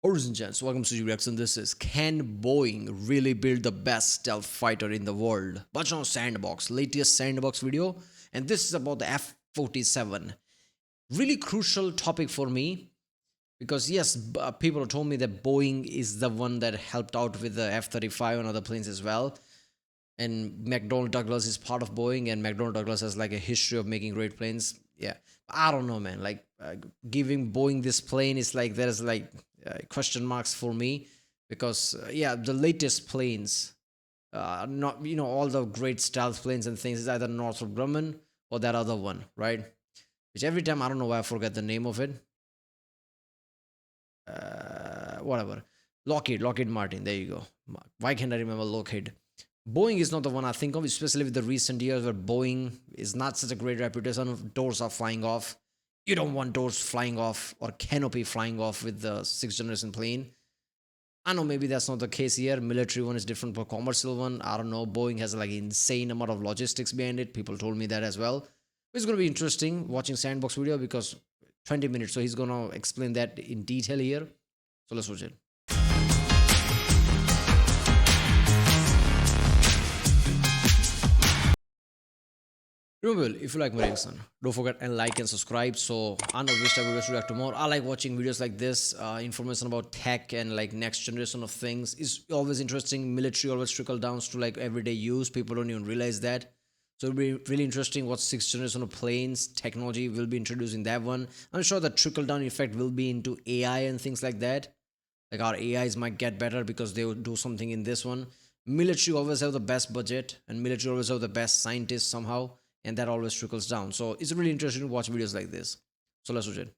Origin gents, welcome to Reaction. This is Can Boeing really build the best stealth fighter in the world? Watch on SANDBOXX, latest SANDBOXX video, and this is about the F-47. Really crucial topic for me because yes, people told me that Boeing is the one that helped out with the F-35 and other planes as well. And McDonnell Douglas is part of Boeing, and McDonnell Douglas has like a history of making great planes. Yeah, I don't know, man. Like giving Boeing this plane is like there's like question marks for me because yeah, the latest planes, not all the great stealth planes and things is either Northrop Grumman or that other one, right? Which every time I don't know why I forget the name of it. Whatever, Lockheed Martin. There you go. Why can't I remember Lockheed? Boeing is not the one I think of, especially with the recent years where Boeing is not such a great reputation. Doors are flying off. You don't want doors flying off or canopy flying off with the sixth generation plane. I know maybe that's not the case here. Military one is different for commercial one. I don't know. Boeing has like insane amount of logistics behind it. People told me that as well. It's going to be interesting watching SANDBOXX video because 20 minutes. So he's going to explain that in detail here. So let's watch it. Remember, if you like my reaction, don't forget and like and subscribe. So I know which type of videos to react to more. I like watching videos like this. Information about tech and like next generation of things is always interesting. Military always trickle down to like everyday use. People don't even realize that. So it'll be really interesting what sixth generation of planes technology will be introduced in that one. I'm sure the trickle down effect will be into AI and things like that. Like our AIs might get better because they will do something in this one. Military always have the best budget and military always have the best scientists somehow, and that always trickles down. So it's really interesting to watch videos like this. So let's watch it.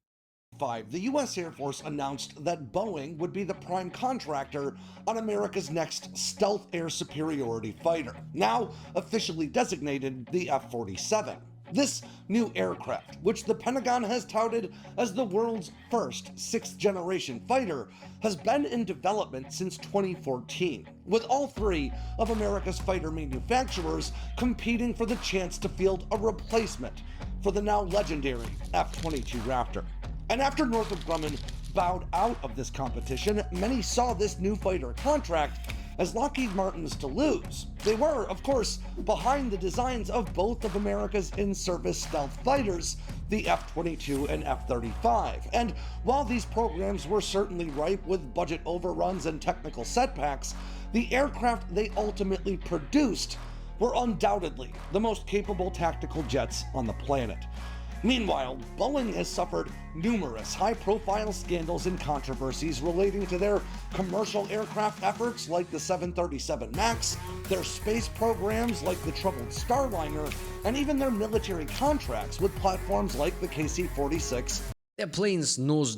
The U.S. Air Force announced that Boeing would be the prime contractor on America's next stealth air superiority fighter, now officially designated the F-47. This new aircraft, which the Pentagon has touted as the world's first sixth-generation fighter, has been in development since 2014, with all three of America's fighter manufacturers competing for the chance to field a replacement for the now legendary F-22 Raptor. And after Northrop Grumman bowed out of this competition, many saw this new fighter contract as Lockheed Martin's to lose. They were, of course, behind the designs of both of America's in-service stealth fighters, the F-22 and F-35. And while these programs were certainly ripe with budget overruns and technical setbacks, the aircraft they ultimately produced were undoubtedly the most capable tactical jets on the planet. Meanwhile, Boeing has suffered numerous high-profile scandals and controversies relating to their commercial aircraft efforts like the 737 MAX, their space programs like the troubled Starliner, and even their military contracts with platforms like the KC-46. Their planes nose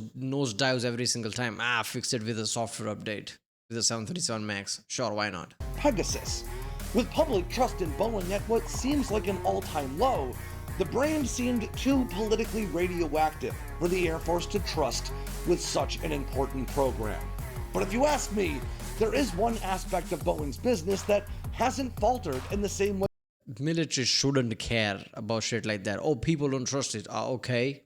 dives every single time. Fix it with a software update with the 737 MAX. Sure, why not? Pegasus. With public trust in Boeing at what seems like an all-time low, the brand seemed too politically radioactive for the Air Force to trust with such an important program. But if you ask me, there is one aspect of Boeing's business that hasn't faltered in the same way. Military shouldn't care about shit like that. Oh, people don't trust it. Okay.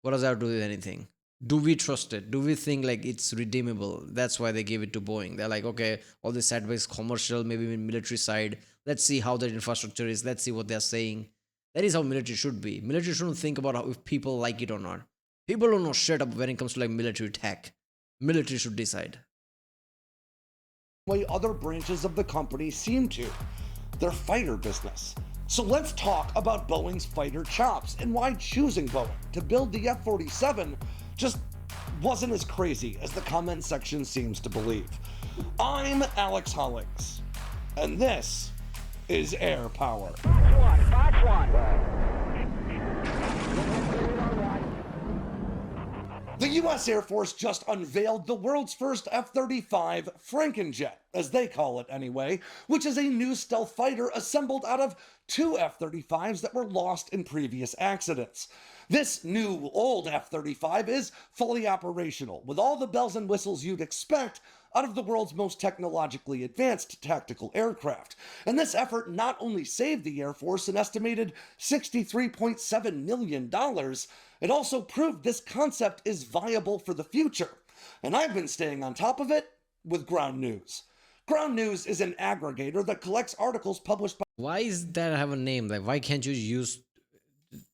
What does that have to do with anything? Do we trust it? Do we think like it's redeemable? That's why they gave it to Boeing. They're like, okay, all this sideways commercial, maybe in military side. Let's see how their infrastructure is. Let's see what they're saying. That is how military should be. Military shouldn't think about how, if people like it or not. People don't know shit up when it comes to like military tech. Military should decide. Way other branches of the company seem to. Their fighter business. So let's talk about Boeing's fighter chops and why choosing Boeing to build the F-47 just wasn't as crazy as the comment section seems to believe. I'm Alex Hollings, and this is Air Power. Box one. The U.S. Air Force just unveiled the world's first F-35 Frankenjet, as they call it anyway, which is a new stealth fighter assembled out of two F-35s that were lost in previous accidents. This new old F-35 is fully operational, with all the bells and whistles you'd expect out of the world's most technologically advanced tactical aircraft. And this effort not only saved the Air Force an estimated $63.7 million, it also proved this concept is viable for the future. And I've been staying on top of it with Ground News. Ground News is an aggregator that collects articles published by Why is that have a name? Like, why can't you use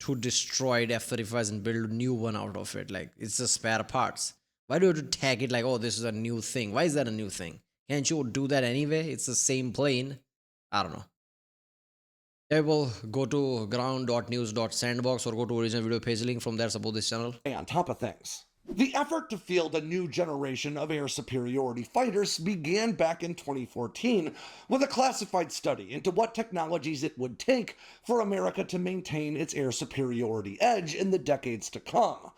to destroyed F-35s and build a new one out of it? Like, it's just spare parts. Why do you have to tag it like, oh, this is a new thing? Why is that a new thing? Can't you do that anyway? It's the same plane. I don't know. I will go to ground.news.sandbox or go to original video page link from there. Support this channel. on top of things. The effort to field a new generation of air superiority fighters began back in 2014 with a classified study into what technologies it would take for America to maintain its air superiority edge in the decades to come.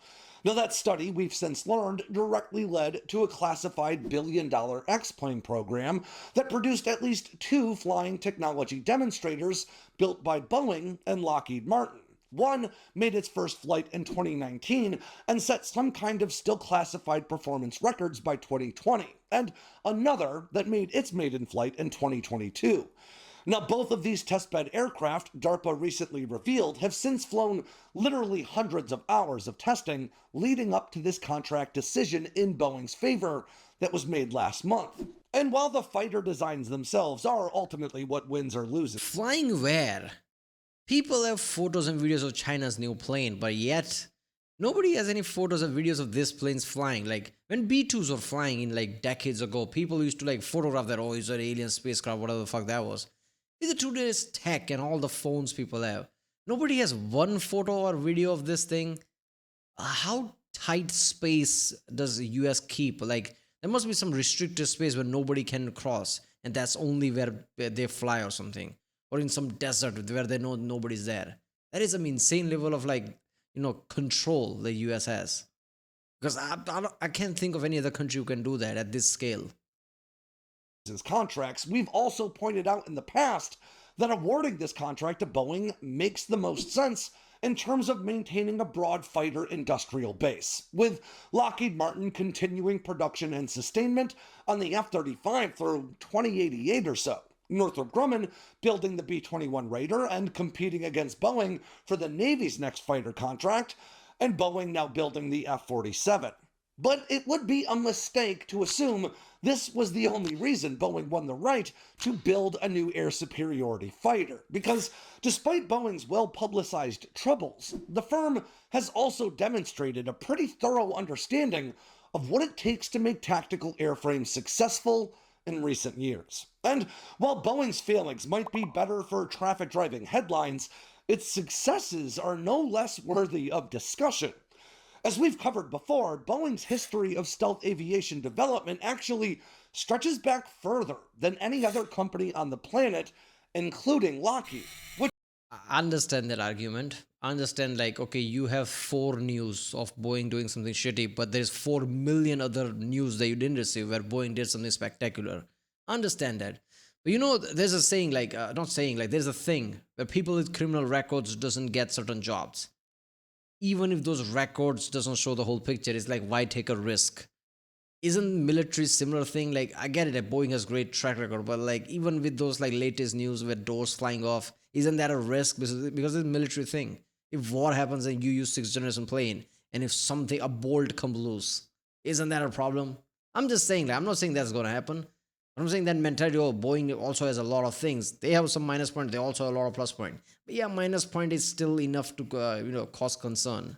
Now, that study, we've since learned, directly led to a classified billion-dollar X-plane program that produced at least 2 flying technology demonstrators built by Boeing and Lockheed Martin. One made its first flight in 2019 and set some kind of still classified performance records by 2020, and another that made its maiden flight in 2022. Now, both of these testbed aircraft, DARPA recently revealed, have since flown literally hundreds of hours of testing leading up to this contract decision in Boeing's favor that was made last month. And while the fighter designs themselves are ultimately what wins or loses, Flying where? People have photos and videos of China's new plane, but yet nobody has any photos or videos of this plane's flying. Like when B-2s were flying in like decades ago, people used to like photograph that, oh, it's an alien spacecraft, whatever the fuck that was. With the today's tech and all the phones people have, nobody has one photo or video of this thing. How tight space does the US keep? Like there must be some restricted space where nobody can cross, and that's only where they fly or something, or in some desert where they know nobody's there. That is an insane level of like, control the US has. Because I can't think of any other country who can do that at this scale. contracts, we've also pointed out in the past that awarding this contract to Boeing makes the most sense in terms of maintaining a broad fighter industrial base, with Lockheed Martin continuing production and sustainment on the F-35 through 2088 or so. Northrop Grumman building the B-21 Raider and competing against Boeing for the Navy's next fighter contract, and Boeing now building the F-47. But it would be a mistake to assume this was the only reason Boeing won the right to build a new air superiority fighter, because despite Boeing's well-publicized troubles, the firm has also demonstrated a pretty thorough understanding of what it takes to make tactical airframes successful in recent years. And while Boeing's failings might be better for traffic-driving headlines, its successes are no less worthy of discussion. As we've covered before, Boeing's history of stealth aviation development actually stretches back further than any other company on the planet, including Lockheed. I understand that argument. I understand, like, okay, you have 4 news of Boeing doing something shitty, but there's 4 million other news that you didn't receive where Boeing did something spectacular. I understand that. But there's a saying, like, not saying, like, there's a thing where people with criminal records doesn't get certain jobs. Even if those records doesn't show the whole picture, it's like, why take a risk? Isn't military similar thing? Like, I get it that Boeing has great track record, but like even with those like latest news with doors flying off, isn't that a risk? Because it's a military thing. If war happens and you use 6th generation plane, and if a bolt comes loose, isn't that a problem? I'm just saying that. I'm not saying that's gonna happen. I'm saying that mentality, oh, Boeing also has a lot of things. They have some minus point. They also have a lot of plus point. But yeah, minus point is still enough to cause concern.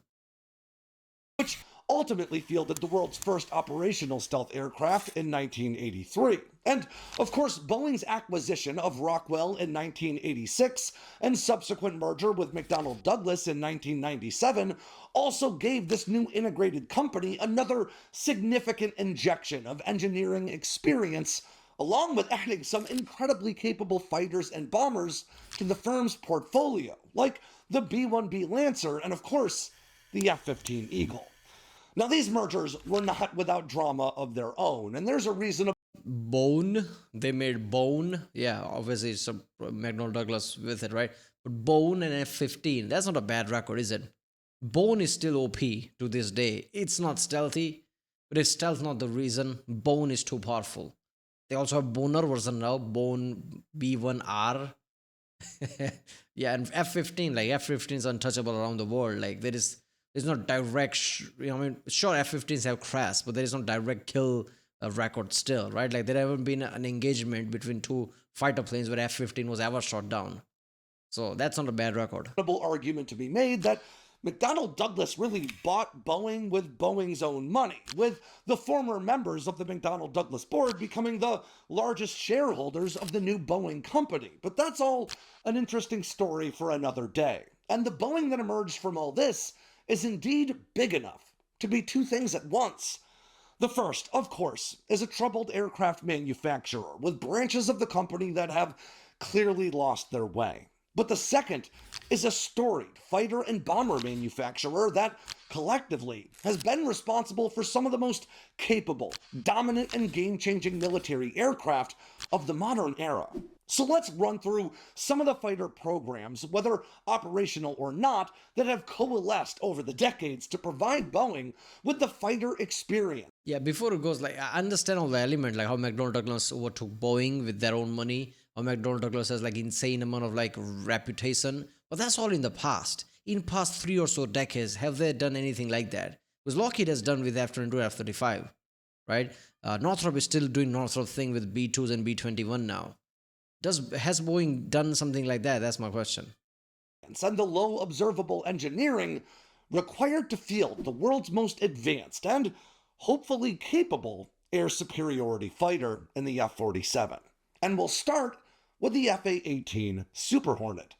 Which ultimately fielded the world's first operational stealth aircraft in 1983. And, of course, Boeing's acquisition of Rockwell in 1986 and subsequent merger with McDonnell Douglas in 1997 also gave this new integrated company another significant injection of engineering experience, along with adding some incredibly capable fighters and bombers to the firm's portfolio, like the B-1B Lancer and, of course, the F-15 Eagle. Now, these mergers were not without drama of their own, and there's a reason. Bone, they made Bone. Yeah, obviously some McDonnell Douglas with it, right? But Bone and F-15, that's not a bad record, is it? Bone is still OP to this day. It's not stealthy, but if stealth not the reason, Bone is too powerful. They also have Boner version now, Bone B1R. Yeah, and F-15, like F-15 is untouchable around the world. Like there's There's no direct, I mean, sure, F-15s have crashed, but there is no direct kill record still, right? Like there haven't been an engagement between two fighter planes where F-15 was ever shot down. So that's not a bad record. Argument to be made that McDonnell Douglas really bought Boeing with Boeing's own money, with the former members of the McDonnell Douglas board becoming the largest shareholders of the new Boeing company. But that's all an interesting story for another day. And the Boeing that emerged from all this is indeed big enough to be two things at once. The first, of course, is a troubled aircraft manufacturer with branches of the company that have clearly lost their way. But the second is a storied fighter and bomber manufacturer that collectively has been responsible for some of the most capable, dominant, and game-changing military aircraft of the modern era. So let's run through some of the fighter programs, whether operational or not, that have coalesced over the decades to provide Boeing with the fighter experience. Yeah, before it goes, like, I understand all the element, like how McDonnell Douglas overtook Boeing with their own money, or McDonnell Douglas has like insane amount of like reputation, but that's all in the past. In past 3 or so decades, have they done anything like that? Because Lockheed has done with F-22, F-35, right? Northrop is still doing Northrop thing with B-2s and B-21 now. Has Boeing done something like that? That's my question. And the low observable engineering required to field the world's most advanced and hopefully capable air superiority fighter in the F-47. And we'll start with the F/A-18 Super Hornet.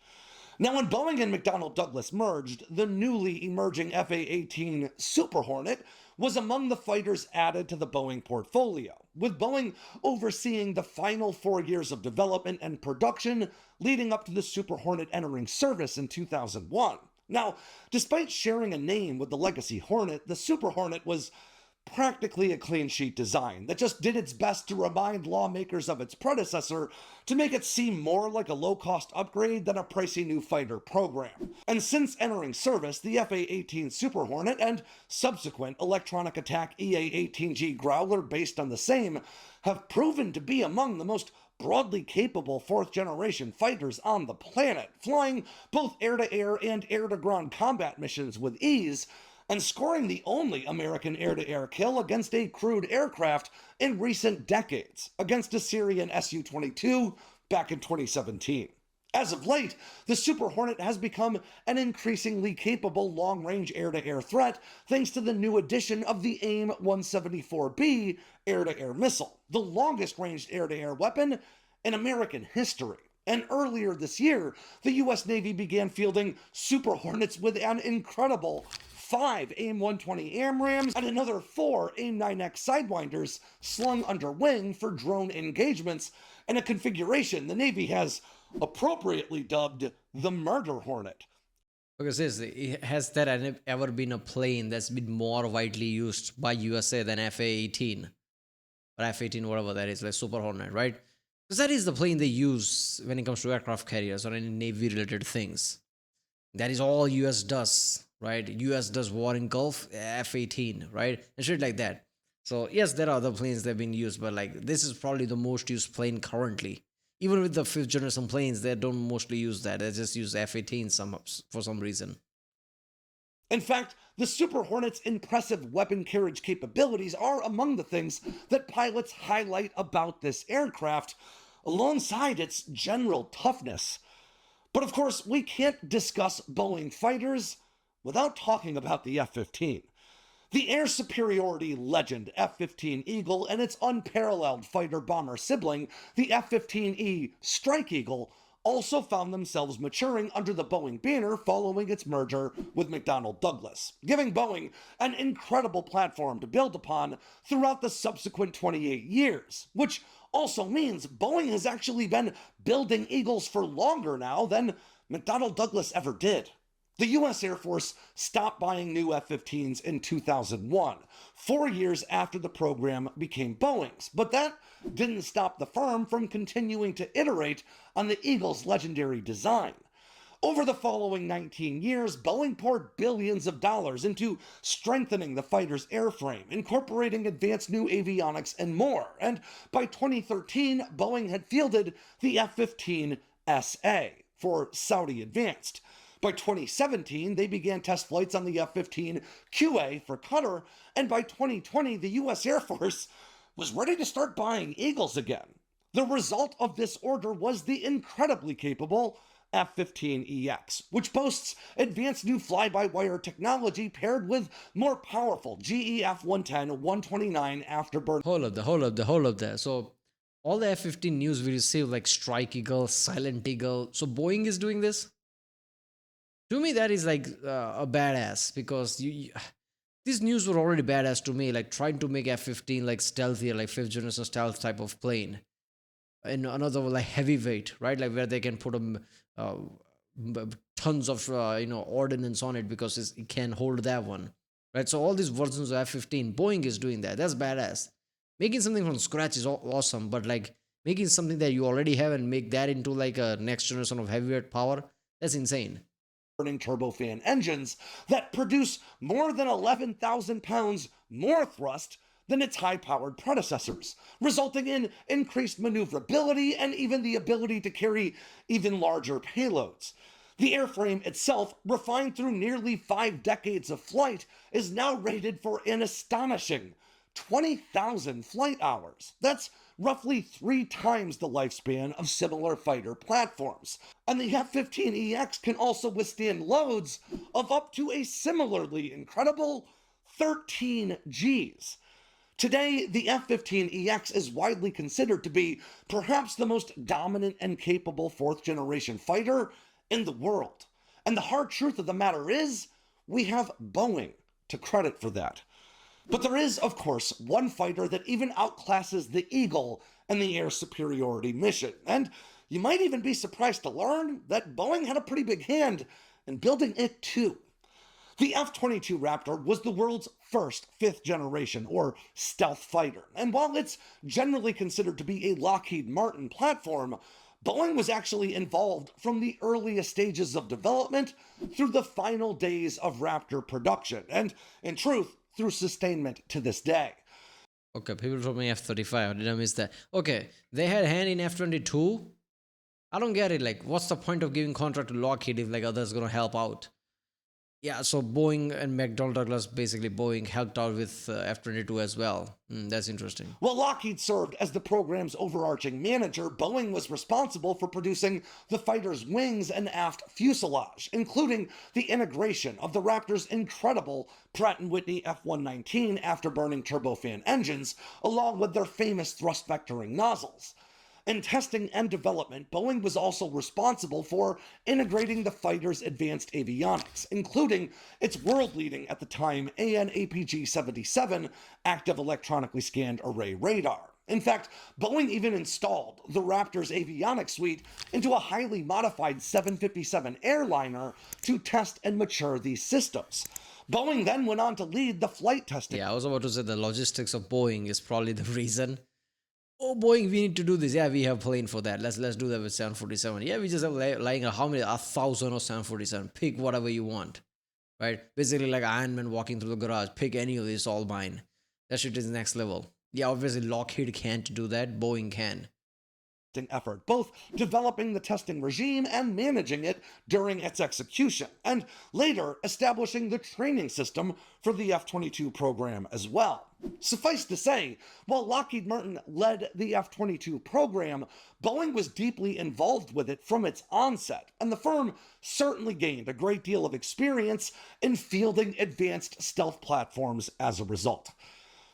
Now, when Boeing and McDonnell Douglas merged, the newly emerging F/A-18 Super Hornet was among the fighters added to the Boeing portfolio, with Boeing overseeing the final 4 years of development and production leading up to the Super Hornet entering service in 2001. Now, despite sharing a name with the legacy Hornet, the Super Hornet was practically a clean sheet design that just did its best to remind lawmakers of its predecessor to make it seem more like a low-cost upgrade than a pricey new fighter program. And since entering service, the F/A-18 Super Hornet and subsequent electronic attack EA-18G Growler based on the same have proven to be among the most broadly capable fourth-generation fighters on the planet, flying both air-to-air and air-to-ground combat missions with ease, and scoring the only American air-to-air kill against a crewed aircraft in recent decades, against a Syrian Su-22 back in 2017. As of late, the Super Hornet has become an increasingly capable long-range air-to-air threat thanks to the new addition of the AIM-174B air-to-air missile, the longest-ranged air-to-air weapon in American history. And earlier this year, the U.S. Navy began fielding Super Hornets with an incredible 5 AIM-120 AMRAAMs and another 4 AIM-9X Sidewinders slung under wing for drone engagements in a configuration the Navy has appropriately dubbed the Murder Hornet. Because has there ever been a plane that's been more widely used by USA than F/A-18? Or F-18, whatever that is, like Super Hornet, right? Because that is the plane they use when it comes to aircraft carriers or any Navy-related things. That is all US does, right? US does war in Gulf, F-18, right? And shit like that. So yes, there are other planes that have been used, but like this is probably the most used plane currently. Even with the fifth generation planes, they don't mostly use that. They just use F-18 for some reason. In fact, the Super Hornet's impressive weapon carriage capabilities are among the things that pilots highlight about this aircraft, alongside its general toughness. But of course, we can't discuss Boeing fighters without talking about the F-15. The air superiority legend F-15 Eagle and its unparalleled fighter-bomber sibling, the F-15E Strike Eagle, also found themselves maturing under the Boeing banner following its merger with McDonnell Douglas, giving Boeing an incredible platform to build upon throughout the subsequent 28 years, which also means Boeing has actually been building Eagles for longer now than McDonnell Douglas ever did. The U.S. Air Force stopped buying new F-15s in 2001, 4 years after the program became Boeing's, but that didn't stop the firm from continuing to iterate on the Eagle's legendary design. Over the following 19 years, Boeing poured billions of dollars into strengthening the fighter's airframe, incorporating advanced new avionics and more, and by 2013, Boeing had fielded the F-15SA for Saudi Advanced, By 2017, they began test flights on the F-15 QA for Qatar, and by 2020, the U.S. Air Force was ready to start buying Eagles again. The result of this order was the incredibly capable F-15EX, which boasts advanced new fly-by-wire technology paired with more powerful GE F-110-129 afterburner. Hold up there. So all the F-15 news we receive, like Strike Eagle, Silent Eagle, so Boeing is doing this? To me, that is like a badass, because these news were already badass to me, like trying to make F-15 like stealthier, like fifth generation stealth type of plane, and another like heavyweight, right? Like where they can put uh, tons of ordnance on it because it can hold that one, right? So all these versions of F-15, Boeing is doing that. That's badass. Making something from scratch is awesome, but like making something that you already have and make that into like a next generation of heavyweight power, that's insane. Burning turbofan engines that produce more than 11,000 pounds more thrust than its high-powered predecessors, resulting in increased maneuverability and even the ability to carry even larger payloads. The airframe itself, refined through nearly 5 decades of flight, is now rated for an astonishing 20,000 flight hours. That's roughly 3 times the lifespan of similar fighter platforms. And the F-15EX can also withstand loads of up to a similarly incredible 13 Gs. Today, the F-15EX is widely considered to be perhaps the most dominant and capable fourth-generation fighter in the world. And the hard truth of the matter is, we have Boeing to credit for that. But there is, of course, one fighter that even outclasses the Eagle in the air superiority mission. And you might even be surprised to learn that Boeing had a pretty big hand in building it too. The F-22 Raptor was the world's first fifth-generation, or stealth fighter, and while it's generally considered to be a Lockheed Martin platform, Boeing was actually involved from the earliest stages of development through the final days of Raptor production, and, in truth, through sustainment to this day. Okay, people told me F-35, did I miss that? Okay, they had a hand in F-22? I don't get it, like, what's the point of giving contract to Lockheed if, like, others gonna help out? Yeah, so Boeing and McDonnell Douglas, basically Boeing, helped out with F-22 as well. That's interesting. While Lockheed served as the program's overarching manager, Boeing was responsible for producing the fighter's wings and aft fuselage, including the integration of the Raptor's incredible Pratt & Whitney F-119 afterburning turbofan engines, along with their famous thrust-vectoring nozzles. In testing and development, Boeing was also responsible for integrating the fighter's advanced avionics, including its world-leading at the time AN/APG-77 active electronically scanned array radar. In fact, Boeing even installed the Raptor's avionics suite into a highly modified 757 airliner to test and mature these systems. Boeing then went on to lead the flight testing. Yeah, I was about to say the logistics of Boeing is probably the reason. Oh, Boeing, we need to do this. Yeah, we have plane for that. Let's do that with 747. Yeah, we just have lying how many? 1,000 or 747. Pick whatever you want, right? Basically like Iron Man walking through the garage. Pick any of these, all mine. That shit is next level. Yeah, obviously Lockheed can't do that. Boeing can. Effort, both developing the testing regime and managing it during its execution, and later establishing the training system for the F-22 program as well. Suffice to say, while Lockheed Martin led the F-22 program, Boeing was deeply involved with it from its onset, and the firm certainly gained a great deal of experience in fielding advanced stealth platforms as a result.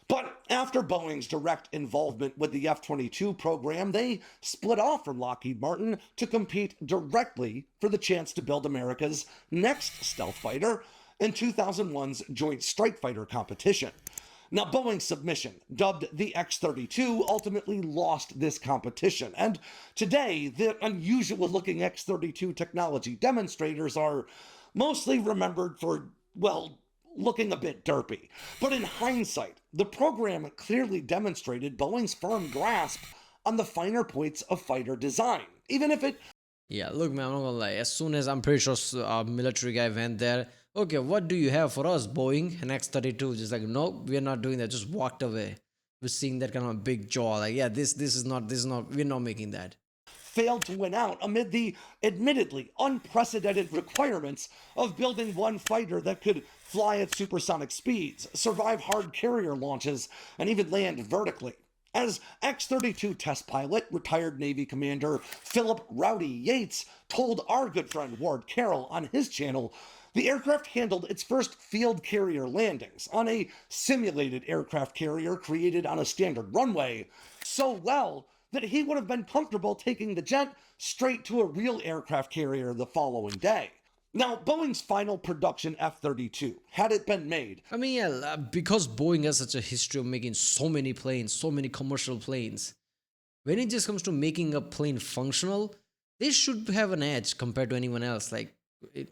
But after Boeing's direct involvement with the F-22 program, they split off from Lockheed Martin to compete directly for the chance to build America's next stealth fighter in 2001's Joint Strike Fighter competition. Now, Boeing's submission, dubbed the X-32, ultimately lost this competition, and today the unusual-looking X-32 technology demonstrators are mostly remembered for, well, looking a bit derpy. But in hindsight, the program clearly demonstrated Boeing's firm grasp on the finer points of fighter design, even if it... Yeah, look, man, I'm not gonna lie. As soon as I'm pretty sure a military guy went there, okay, what do you have for us, Boeing? An X-32, just like, nope, we're not doing that. Just walked away. We're seeing that kind of big jaw, like, yeah, this is not, we're not making that. failed to win out amid the admittedly unprecedented requirements of building one fighter that could fly at supersonic speeds, survive hard carrier launches, and even land vertically. As X-32 test pilot, retired Navy Commander Philip Rowdy Yates told our good friend Ward Carroll on his channel, the aircraft handled its first field carrier landings on a simulated aircraft carrier created on a standard runway so well that he would have been comfortable taking the jet straight to a real aircraft carrier the following day. Now, Boeing's final production F-32, had it been made, I mean, yeah, because Boeing has such a history of making so many planes, so many commercial planes, when it just comes to making a plane functional, they should have an edge compared to anyone else. Like,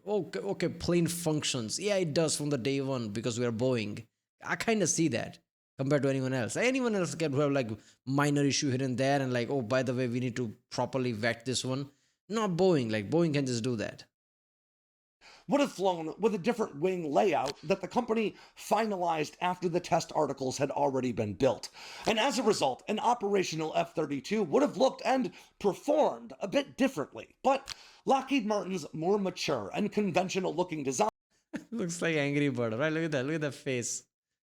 okay, plane functions. Yeah, it does from the day one because we are Boeing. I kind of see that compared to anyone else. Anyone else can have like minor issue here and there, and like, oh, by the way, we need to properly vet this one. Not Boeing. Like, Boeing can just do that. would have flown with a different wing layout that the company finalized after the test articles had already been built. And as a result, an operational F-32 would have looked and performed a bit differently. But Lockheed Martin's more mature and conventional looking design Looks like Angry Bird, right? Look at that. Look at that face.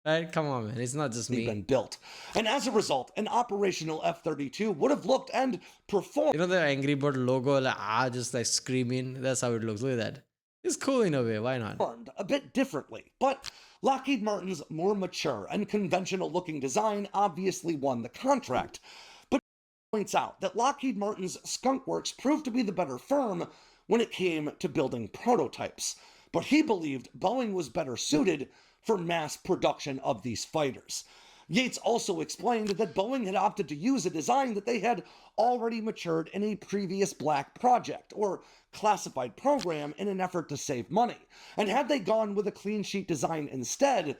Right? Come on, man. It's not just me. been built. And as a result, an operational F-32 would have looked and performed You know the Angry Bird logo, like, just like screaming. That's how it looks. Look at that. It's cool in a way. Why not? a bit differently. But Lockheed Martin's more mature and conventional looking design obviously won the contract. But points out that Lockheed Martin's Skunk Works proved to be the better firm when it came to building prototypes. But he believed Boeing was better suited for mass production of these fighters. Yates also explained that Boeing had opted to use a design that they had already matured in a previous black project or classified program in an effort to save money. And had they gone with a clean sheet design instead,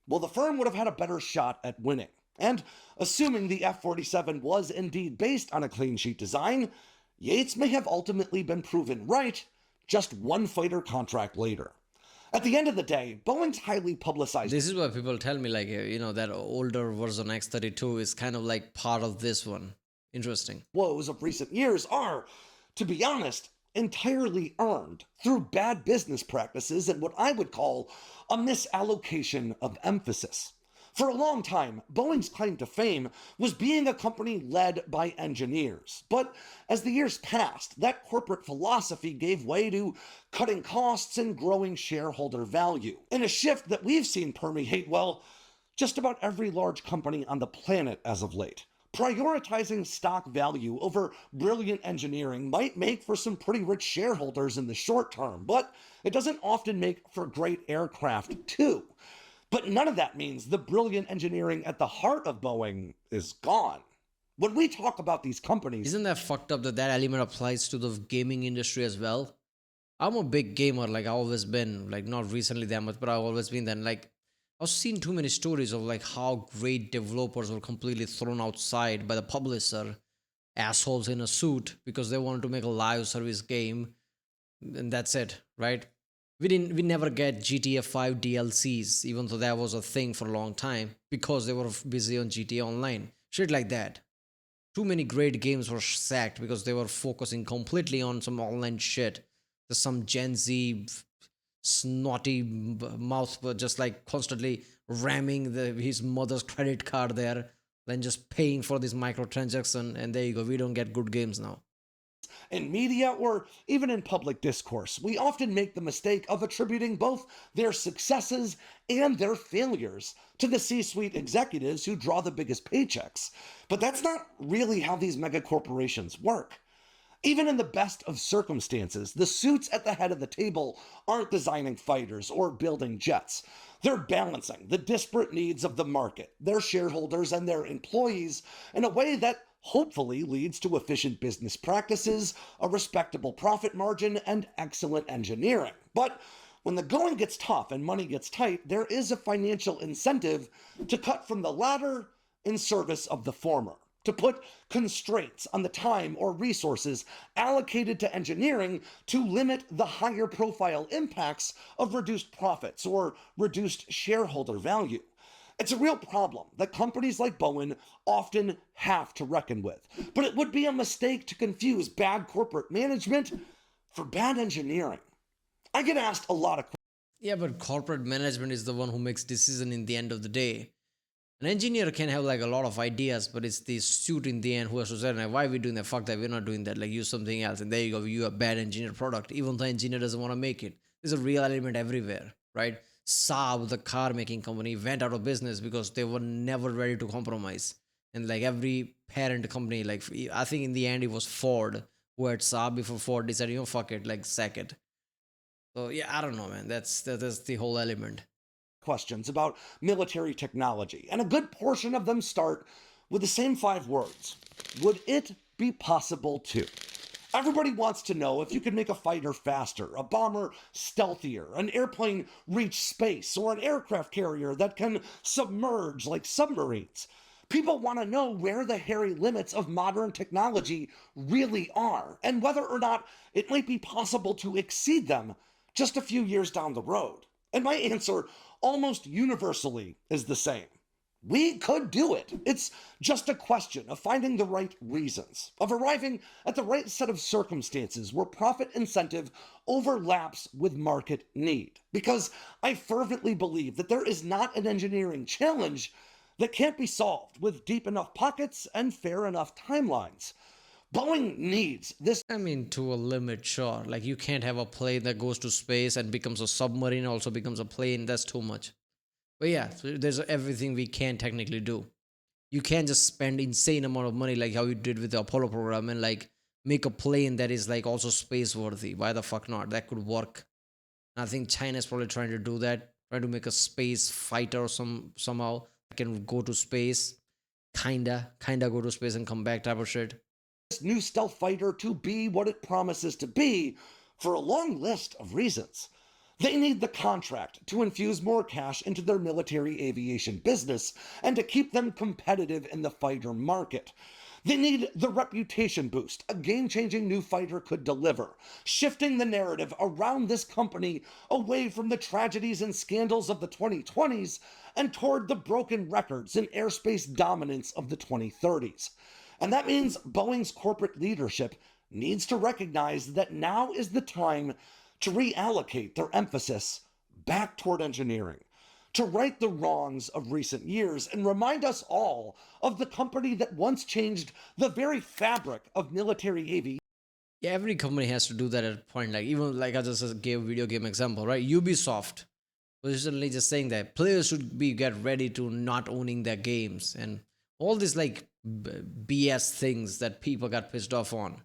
well, the firm would have had a better shot at winning. And assuming the F-47 was indeed based on a clean sheet design, Yates may have ultimately been proven right just one fighter contract later. At the end of the day, Boeing's highly publicized This is why people tell me, like, that older version X-32 is kind of like part of this one. Interesting. woes of recent years are, to be honest, entirely earned through bad business practices and what I would call a misallocation of emphasis. For a long time, Boeing's claim to fame was being a company led by engineers. But as the years passed, that corporate philosophy gave way to cutting costs and growing shareholder value, in a shift that we've seen permeate, well, just about every large company on the planet as of late. Prioritizing stock value over brilliant engineering might make for some pretty rich shareholders in the short term, but it doesn't often make for great aircraft, too. But none of that means the brilliant engineering at the heart of Boeing is gone. When we talk about these companies, Isn't that fucked up that that element applies to the gaming industry as well? I'm a big gamer, like I've always been, like not recently that much, but I've always been then. Like I've seen too many stories of like how great developers were completely thrown outside by the publisher, assholes in a suit because they wanted to make a live service game, and that's it, right? We never get GTA 5 DLCs, even though that was a thing for a long time because they were busy on GTA Online. Shit like that. Too many great games were sacked because they were focusing completely on some online shit. There's some Gen Z snotty mouth, but just like constantly ramming his mother's credit card there, then just paying for this microtransaction, and there you go. We don't get good games now. in media, or even in public discourse, we often make the mistake of attributing both their successes and their failures to the C-suite executives who draw the biggest paychecks. But that's not really how these mega corporations work. Even in the best of circumstances, the suits at the head of the table aren't designing fighters or building jets. They're balancing the disparate needs of the market, their shareholders, and their employees in a way that hopefully leads to efficient business practices, a respectable profit margin, and excellent engineering. But when the going gets tough and money gets tight, there is a financial incentive to cut from the latter in service of the former, to put constraints on the time or resources allocated to engineering to limit the higher profile impacts of reduced profits or reduced shareholder value. It's a real problem that companies like Boeing often have to reckon with, but it would be a mistake to confuse bad corporate management for bad engineering. I get asked a lot of questions. Yeah, but corporate management is the one who makes decision in the end of the day. An engineer can have like a lot of ideas, but it's the suit in the end who has to say, like, why are we doing that? Fuck that, we're not doing that. Like, use something else. And there you go, you have a bad engineer product, even though the engineer doesn't want to make it. There's a real element everywhere, right? Saab, the car making company, went out of business because they were never ready to compromise. And like every parent company, like I think in the end it was Ford who had Saab before Ford decided, fuck it, like sack it. So yeah, I don't know, man. That's the whole element. Questions about military technology, and a good portion of them start with the same 5 words. Would it be possible to? Everybody wants to know if you could make a fighter faster, a bomber stealthier, an airplane reach space, or an aircraft carrier that can submerge like submarines. People want to know where the hairy limits of modern technology really are, and whether or not it might be possible to exceed them just a few years down the road. And my answer almost universally is the same. We could do it. It's just a question of finding the right reasons, of arriving at the right set of circumstances where profit incentive overlaps with market need. Because I fervently believe that there is not an engineering challenge that can't be solved with deep enough pockets and fair enough timelines. Boeing needs this. I mean, to a limit, sure. Like, you can't have a plane that goes to space and becomes a submarine, also becomes a plane. That's too much. But yeah, so there's everything we can technically do. You can't just spend insane amount of money like how you did with the Apollo program and like make a plane that is like also space worthy. Why the fuck not? That could work. And I think China is probably trying to do that, trying to make a space fighter or somehow that can go to space, kinda go to space and come back type of shit. This new stealth fighter to be what it promises to be for a long list of reasons. They need the contract to infuse more cash into their military aviation business and to keep them competitive in the fighter market. They need the reputation boost a game-changing new fighter could deliver, shifting the narrative around this company away from the tragedies and scandals of the 2020s and toward the broken records and airspace dominance of the 2030s. And that means Boeing's corporate leadership needs to recognize that now is the time to reallocate their emphasis back toward engineering, to right the wrongs of recent years and remind us all of the company that once changed the very fabric of military aviation. Yeah, every company has to do that at a point. Like, even like I just gave a video game example, right? Ubisoft was recently just saying that players should be get ready to not owning their games and all these like BS things that people got pissed off on,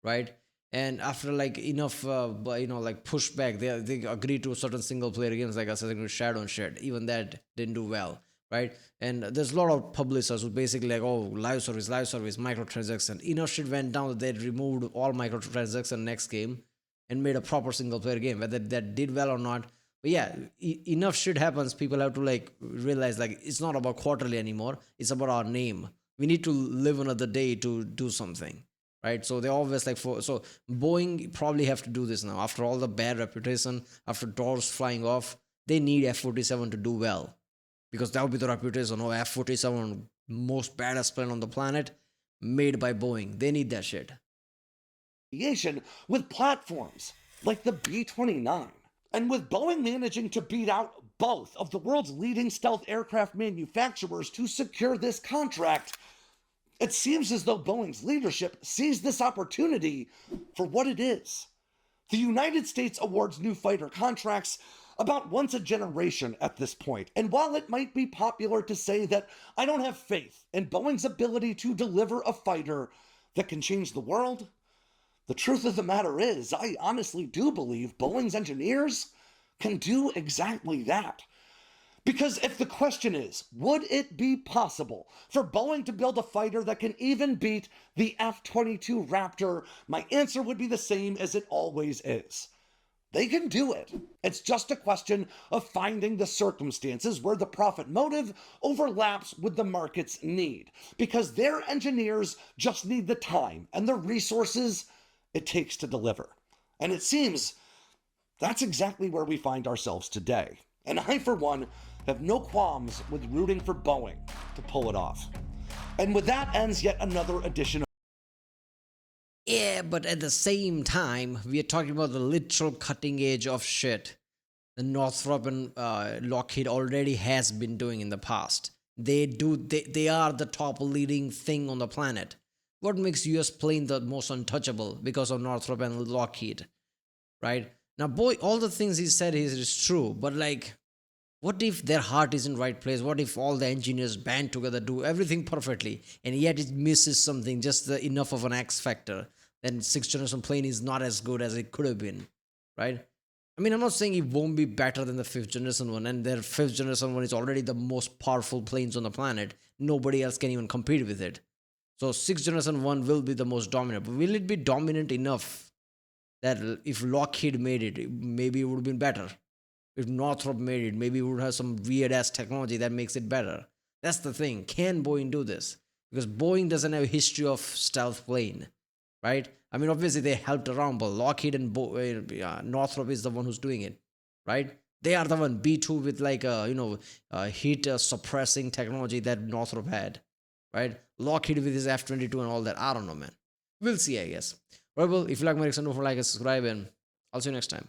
right? And after like enough, like pushback, they agreed to certain single player games like Assassin's Creed Shadow and shit. Even that didn't do well, right? And there's a lot of publishers who basically like, oh, live service, microtransaction. Enough shit went down that they removed all microtransaction next game and made a proper single player game. Whether that did well or not, but yeah, enough shit happens. People have to like realize like it's not about quarterly anymore. It's about our name. We need to live another day to do something, right? So they always like so Boeing probably have to do this now. After all the bad reputation, after doors flying off, they need F-47 to do well because that would be the reputation. Oh, F-47, most badass plane on the planet, made by Boeing. They need that shit. With platforms like the B-29. And with Boeing managing to beat out both of the world's leading stealth aircraft manufacturers to secure this contract, it seems as though Boeing's leadership sees this opportunity for what it is. The United States awards new fighter contracts about once a generation at this point, and while it might be popular to say that I don't have faith in Boeing's ability to deliver a fighter that can change the world, the truth of the matter is, I honestly do believe Boeing's engineers can do exactly that. Because if the question is, would it be possible for Boeing to build a fighter that can even beat the F-22 Raptor, my answer would be the same as it always is. They can do it. It's just a question of finding the circumstances where the profit motive overlaps with the market's need. Because their engineers just need the time and the resources it takes to deliver. And it seems that's exactly where we find ourselves today. And I, for one, have no qualms with rooting for Boeing to pull it off. And with that ends yet another edition of Yeah, but at the same time, we are talking about the literal cutting edge of shit the Northrop and Lockheed already has been doing in the past. They are the top leading thing on the planet. What makes US plane the most untouchable? Because of Northrop and Lockheed, right? Now, boy, all the things he said is true, but like, what if their heart is in right place? What if all the engineers band together, do everything perfectly, and yet it misses something, just enough of an X factor? Then sixth generation plane is not as good as it could have been, right? I mean, I'm not saying it won't be better than the fifth generation one, and their fifth generation one is already the most powerful planes on the planet. Nobody else can even compete with it. So sixth generation one will be the most dominant. But will it be dominant enough that if Lockheed made it, maybe it would have been better? If Northrop made it, maybe it would have some weird ass technology that makes it better. That's the thing. Can Boeing do this? Because Boeing doesn't have a history of stealth plane, right? I mean, obviously they helped around, but Lockheed and Northrop is the one who's doing it, right? They are the one B2 with like heat suppressing technology that Northrop had, right? Lockheed with his F-22 and all that. I don't know, man. We'll see, I guess. Right, well, if you like my reaction, don't forget to like and subscribe, and I'll see you next time.